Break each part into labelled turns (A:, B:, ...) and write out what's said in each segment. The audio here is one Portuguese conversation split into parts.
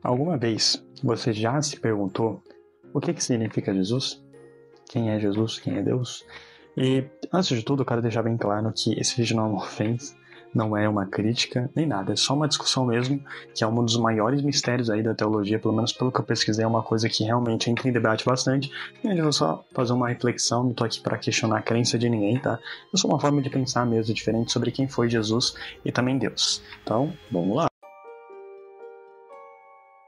A: Alguma vez você já se perguntou o que significa Jesus? Quem é Jesus? Quem é Deus? E antes de tudo, eu quero deixar bem claro que esse vídeo não é uma ofensa, não é uma crítica, nem nada. É só uma discussão mesmo, que é um dos maiores mistérios aí da teologia, pelo menos pelo que eu pesquisei, é uma coisa que realmente entra em debate bastante. E eu vou só fazer uma reflexão, não tô aqui para questionar a crença de ninguém, tá? É só uma forma de pensar mesmo diferente sobre quem foi Jesus e também Deus. Então, vamos lá.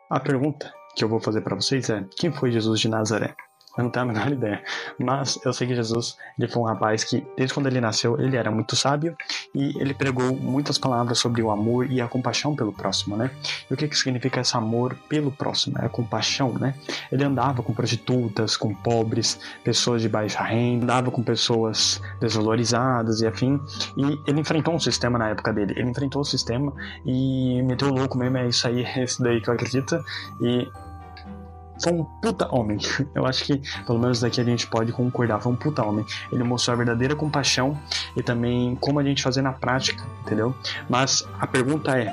A: A pergunta que eu vou fazer para vocês é: quem foi Jesus de Nazaré? Eu não tenho a menor ideia, mas eu sei que Jesus, ele foi um rapaz que, desde quando ele nasceu, ele era muito sábio e ele pregou muitas palavras sobre o amor e a compaixão pelo próximo, né? E o que significa esse amor pelo próximo? É a compaixão, né? Ele andava com prostitutas, com pobres, pessoas de baixa renda, andava com pessoas desvalorizadas e afim, e ele enfrentou um sistema na época dele. Ele enfrentou o sistema e meteu o louco mesmo, é isso aí, é esse daí que eu acredito, e foi um puta homem. Eu acho que, pelo menos daqui a gente pode concordar, foi um puta homem. Ele mostrou a verdadeira compaixão e também como a gente fazer na prática, entendeu? Mas a pergunta é: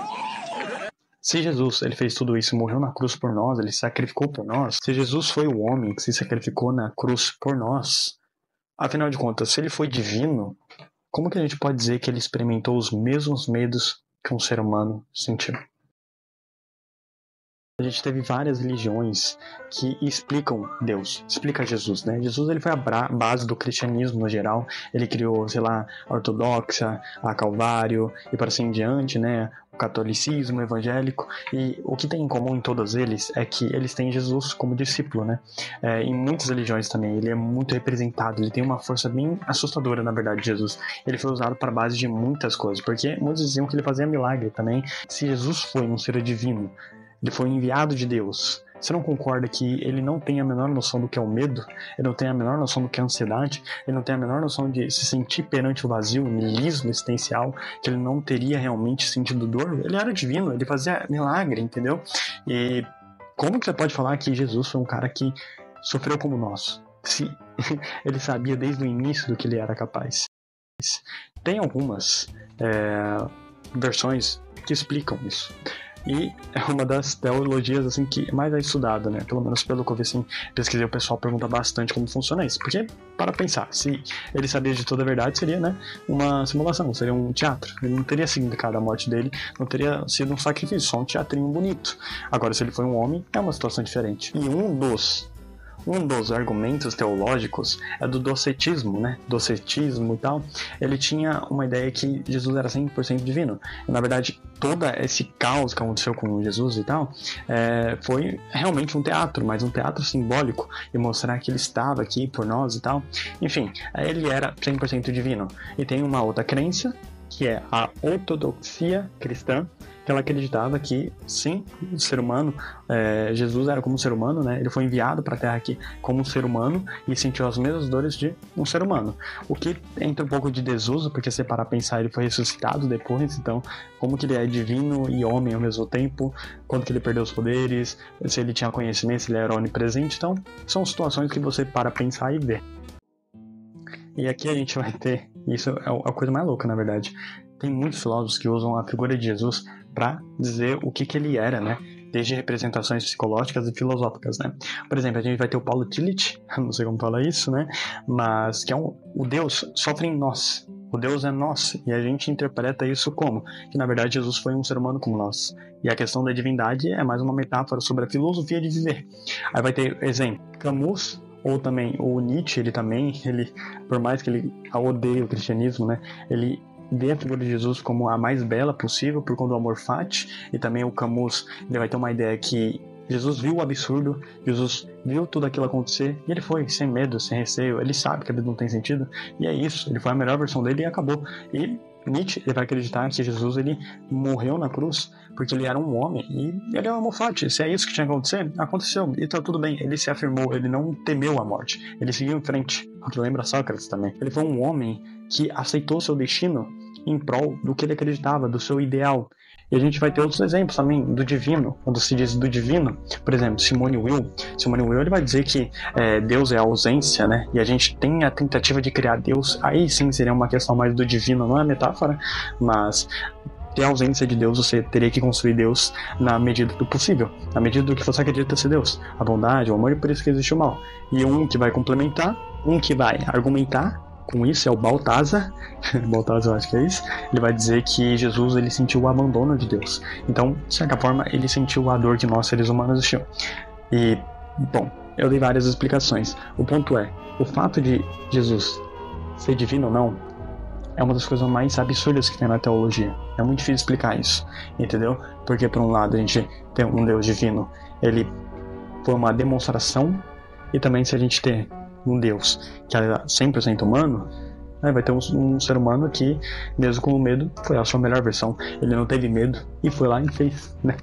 A: se Jesus, ele fez tudo isso, morreu na cruz por nós, ele se sacrificou por nós, se Jesus foi o homem que se sacrificou na cruz por nós, afinal de contas, se ele foi divino, como que a gente pode dizer que ele experimentou os mesmos medos que um ser humano sentiu? A gente teve várias religiões que explicam Deus, explica Jesus, né? Jesus, ele foi a base do cristianismo no geral. Ele criou, sei lá, a ortodoxa, a Calvário e para assim em diante, né? O catolicismo, o evangélico. E o que tem em comum em todos eles é que eles têm Jesus como discípulo, né? Em muitas religiões também, ele é muito representado, ele tem uma força bem assustadora, na verdade, Jesus. Ele foi usado para base de muitas coisas, porque muitos diziam que ele fazia milagre também. Se Jesus foi um ser divino, ele foi enviado de Deus, você não concorda que ele não tem a menor noção do que é o medo? Ele não tem a menor noção do que é a ansiedade? Ele não tem a menor noção de se sentir perante o vazio, o niilismo existencial, que ele não teria realmente sentido dor? Ele era divino, ele fazia milagre, entendeu? E como que você pode falar que Jesus foi um cara que sofreu como nós? Se ele sabia desde o início do que ele era capaz. Tem algumas versões que explicam isso. E é uma das teologias assim que mais é estudada, né? Pelo menos pelo que eu vi, assim, pesquisei, o pessoal pergunta bastante como funciona isso. Porque, para pensar, se ele sabia de toda a verdade, seria, né, uma simulação, seria um teatro. Ele não teria significado a morte dele, não teria sido um sacrifício, só um teatrinho bonito. Agora, se ele foi um homem, é uma situação diferente. E um dos argumentos teológicos é do docetismo, né? Docetismo e tal. Ele tinha uma ideia que Jesus era 100% divino. E, na verdade, todo esse caos que aconteceu com Jesus e tal foi realmente um teatro, mas um teatro simbólico, e mostrar que ele estava aqui por nós e tal. Enfim, ele era 100% divino. E tem uma outra crença, que é a ortodoxia cristã, que ela acreditava que, sim, o ser humano, Jesus era como um ser humano, né? Ele foi enviado para a Terra aqui como um ser humano e sentiu as mesmas dores de um ser humano. O que entra um pouco de desuso, porque se parar a pensar, ele foi ressuscitado depois, então como que ele é divino e homem ao mesmo tempo, quando que ele perdeu os poderes, se ele tinha conhecimento, se ele era onipresente, então são situações que você para pensar e vê. E aqui a gente vai ter, isso é a coisa mais louca, na verdade, tem muitos filósofos que usam a figura de Jesus para dizer o que ele era, né? Desde representações psicológicas e filosóficas, né? Por exemplo, a gente vai ter o Paulo Tillich, não sei como falar isso, né? Mas que é o Deus sofre em nós. O Deus é nós, e a gente interpreta isso como? Que na verdade Jesus foi um ser humano como nós. E a questão da divindade é mais uma metáfora sobre a filosofia de viver. Aí vai ter exemplo, Camus, ou também o Nietzsche, ele por mais que ele odeie o cristianismo, né? Ele vê a figura de Jesus como a mais bela possível por conta do amor fati, e também o Camus, ele vai ter uma ideia que Jesus viu o absurdo, Jesus viu tudo aquilo acontecer, e ele foi sem medo, sem receio, ele sabe que a vida não tem sentido, e é isso, ele foi a melhor versão dele e acabou. E Nietzsche, ele vai acreditar que Jesus, ele morreu na cruz porque ele era um homem, e ele é um amor fati. Se é isso que tinha que acontecer, aconteceu, e tá tudo bem. Ele se afirmou, ele não temeu a morte, ele seguiu em frente, o que lembra Sócrates também. Ele foi um homem que aceitou seu destino em prol do que ele acreditava, do seu ideal. E a gente vai ter outros exemplos também do divino, quando se diz do divino, por exemplo, Simone Weil, ele vai dizer que Deus é a ausência, né? E a gente tem a tentativa de criar Deus, aí sim seria uma questão mais do divino, não é metáfora, mas ter a ausência de Deus, você teria que construir Deus na medida do possível, na medida do que você acredita ser Deus, a bondade, o amor, e por isso que existe o mal. E um que vai complementar, um que vai argumentar com isso é o Baltazar. Baltazar, eu acho que é isso. Ele vai dizer que Jesus, ele sentiu o abandono de Deus. Então, de certa forma, ele sentiu a dor que nós, seres humanos, sentimos. E, bom, eu dei várias explicações. O ponto é, o fato de Jesus ser divino ou não é uma das coisas mais absurdas que tem na teologia. É muito difícil explicar isso, entendeu? Porque, por um lado, a gente tem um Deus divino, ele foi uma demonstração, e também se a gente tem um Deus que é 100% humano, vai ter um ser humano que, mesmo com o medo, foi a sua melhor versão. Ele não teve medo e foi lá e fez, né?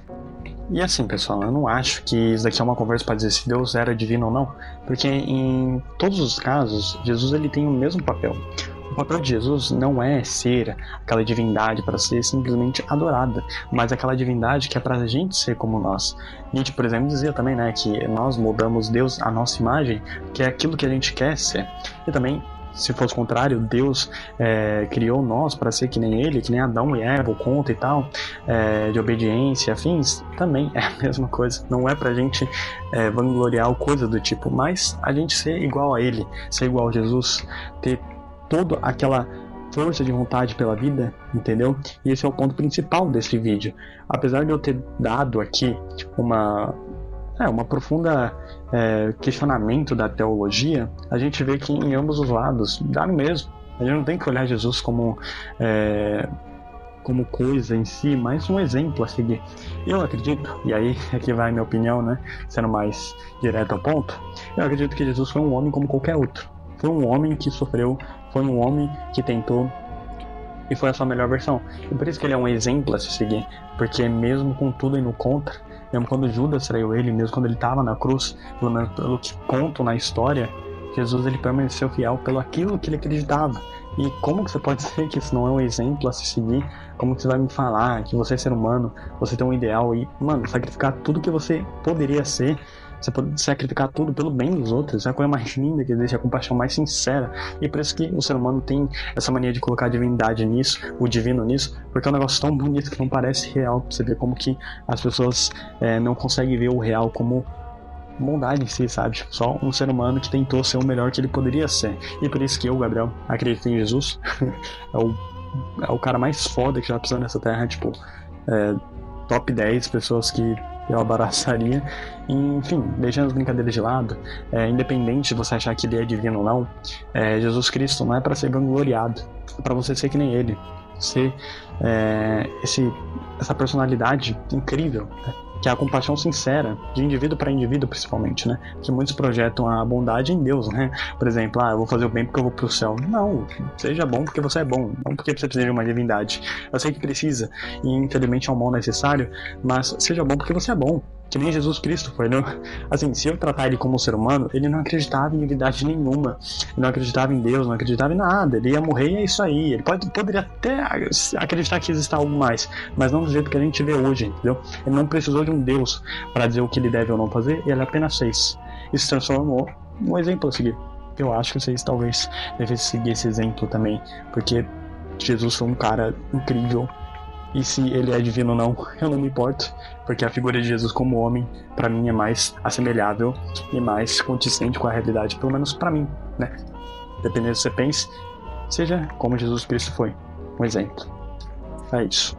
A: E assim, pessoal, eu não acho que isso daqui é uma conversa para dizer se Deus era divino ou não, porque em todos os casos, Jesus ele tem o mesmo papel. O papel de Jesus não é ser aquela divindade para ser simplesmente adorada, mas aquela divindade que é para a gente ser como nós. Nietzsche, por exemplo, dizia também, né, que nós moldamos Deus à nossa imagem, que é aquilo que a gente quer ser. E também, se fosse o contrário, Deus criou nós para ser que nem Ele, que nem Adão e Eva, o conto e tal, de obediência, afins, também é a mesma coisa. Não é pra gente vangloriar ou coisa do tipo, mas a gente ser igual a Ele, ser igual a Jesus, ter toda aquela força de vontade pela vida, entendeu? E esse é o ponto principal desse vídeo. Apesar de eu ter dado aqui uma profunda questionamento da teologia, a gente vê que em ambos os lados dá no mesmo. A gente não tem que olhar Jesus como coisa em si, mas um exemplo a seguir. Eu acredito, e aí é que vai minha opinião, né? Sendo mais direto ao ponto, eu acredito que Jesus foi um homem como qualquer outro. Foi um homem que sofreu, foi um homem que tentou, e foi a sua melhor versão. E por isso que ele é um exemplo a se seguir, porque mesmo com tudo indo contra, mesmo quando Judas traiu ele, mesmo quando ele estava na cruz, pelo menos pelo que conto na história, Jesus ele permaneceu fiel pelo aquilo que ele acreditava. E como que você pode dizer que isso não é um exemplo a se seguir? Como que você vai me falar que você é ser humano, você tem um ideal e, mano, sacrificar tudo que você poderia ser, você pode sacrificar tudo pelo bem dos outros, é a coisa mais linda que existe, a compaixão mais sincera. E por isso que o ser humano tem essa mania de colocar a divindade nisso, o divino nisso, porque é um negócio tão bonito que não parece real. Você vê como que as pessoas não conseguem ver o real como bondade em si, sabe? Tipo, só um ser humano que tentou ser o melhor que ele poderia ser. E por isso que eu, Gabriel, acredito em Jesus. é o cara mais foda que já pisou nessa terra, tipo, top 10 pessoas que eu abraçaria. Enfim, deixando as brincadeiras de lado, independente de você achar que ele é divino ou não, Jesus Cristo não é para ser vangloriado, é para você ser que nem ele, ser essa personalidade incrível, né? Que é a compaixão sincera, de indivíduo para indivíduo principalmente, né? Que muitos projetam a bondade em Deus, né? Por exemplo, eu vou fazer o bem porque eu vou pro céu. Não, seja bom porque você é bom, não porque você precisa de uma divindade. Eu sei que precisa, e infelizmente é um mal necessário, mas seja bom porque você é bom. Que nem Jesus Cristo foi, né? Assim, se eu tratar ele como um ser humano, ele não acreditava em divindade nenhuma. Ele não acreditava em Deus, não acreditava em nada. Ele ia morrer e é isso aí. Ele poderia até acreditar que exista algo mais, mas não do jeito que a gente vê hoje, entendeu? Ele não precisou de um Deus para dizer o que ele deve ou não fazer, e ele apenas fez. Isso se transformou num exemplo a seguir. Eu acho que vocês talvez devessem seguir esse exemplo também, porque Jesus foi um cara incrível. E se ele é divino ou não, eu não me importo, porque a figura de Jesus como homem, pra mim, é mais assemelhável e mais condizente com a realidade, pelo menos pra mim, né? Dependendo do que você pense, seja como Jesus Cristo foi, um exemplo. É isso.